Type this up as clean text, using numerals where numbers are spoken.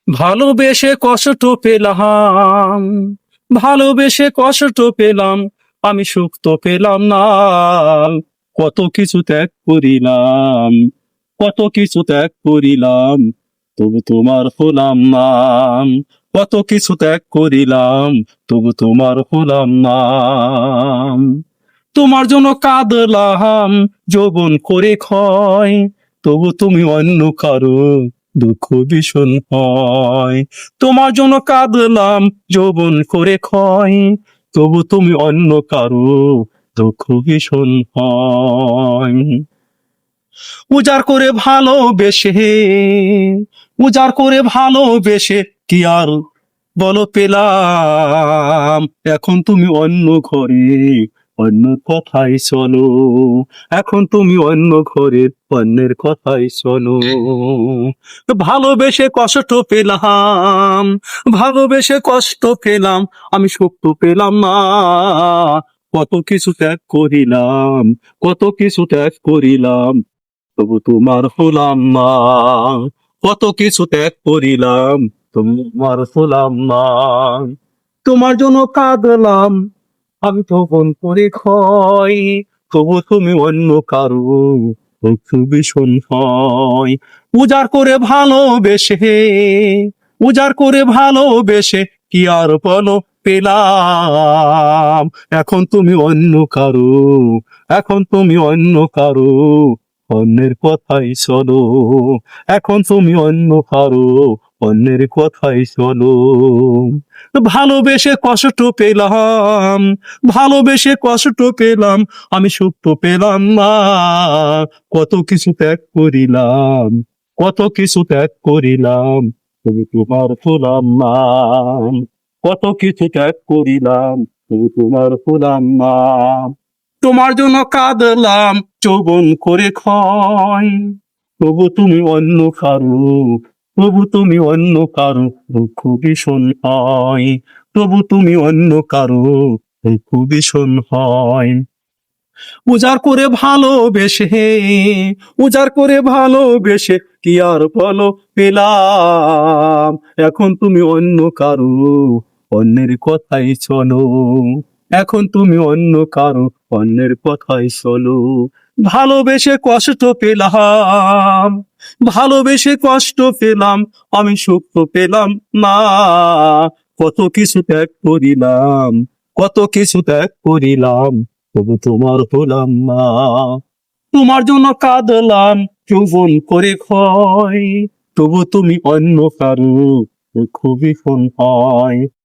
ভালোবেসে কষ্ট পেলাম, ভালোবেসে কষ্ট পেলাম, আমি সুখ তো পেলাম না। কত কিছু ত্যাগ করিলাম, কত কিছু ত্যাগ করিলাম, তবু তোমার হলাম না। কত কিছু ত্যাগ করিলাম, তবু তোমার হলাম না। তোমার জন্য কাঁদলাম যৌবন করে ক্ষয়, তবু তুমি অন্য কারো দুঃখ ভীষণ হয়। তোমার জন্য কাঁদলাম যৌবন করে ক্ষয়, তবু তুমি অন্য কারো দুঃখ ভীষণ হয়। উজাড় করে ভালোবেসে, উজাড় করে ভালোবেসে কি আর বলো পেলাম। এখন তুমি অন্য ঘরে অন্য কথাই চলো, এখন তুমি অন্য ঘরে অন্যের কথাই চলো। ভালোবেসে কষ্ট পেলাম, ভালোবেসে কষ্ট পেলাম, আমি সুখ তো পেলাম না। কত কিছু ত্যাগ করিলাম, কত কিছু ত্যাগ করিলাম, তবু তোমার হলাম না। কত কিছু ত্যাগ করিলাম, তোমার হলাম না। তোমার জন্য কাঁদলাম আমি তপন করে ক্ষয়, তবু তুমি অন্য কারো একটু ভীষণ হয়। উজাড় করে ভালোবেসে, উজাড় করে ভালোবেসে কি আর বলো পেলাম। এখন তুমি অন্য কারো, এখন তুমি অন্য কারো অন্যের কথাই চলো, এখন তুমি অন্য কারো অন্যের কথাই চলো। ভালোবেসে কষ্ট পেলাম, ভালোবেসে কষ্ট পেলাম, আমি সুখ তো পেলাম না। কত কিছু ত্যাগ করিলাম, কত কিছু ত্যাগ করিলাম, তবু তোমার হলাম না। কত কিছু ত্যাগ করিলাম, তবু তোমার হলাম না। তোমার জন্য কাঁদলাম যৌবন করে ক্ষয়, তবু তুমি অন্য কারো, তবু তুমি অন্য কারো দুঃখ ভীষণ হয়, তবু তুমি অন্য কারো দুঃখ ভীষণ হয়। উজাড় করে ভালোবেসে, উজাড় করে ভালোবেসে কি আর বলো পেলাম। এখন তুমি অন্য কারো অন্যের কথাই চলো, এখন তুমি অন্য কারো অন্যের কথাই চলো। ভালোবেসে কষ্ট পেলাম, ভালোবেসে কষ্ট পেলাম, আমি সুখ তো পেলাম না। কত কিছু ত্যাগ করিলাম, কত কিছু ত্যাগ করিলাম, তবু তোমার হলাম না। তোমার জন্য কাঁদলাম যৌবন করে ক্ষয়, তবু তুমি অন্য কারো খুবই হয়।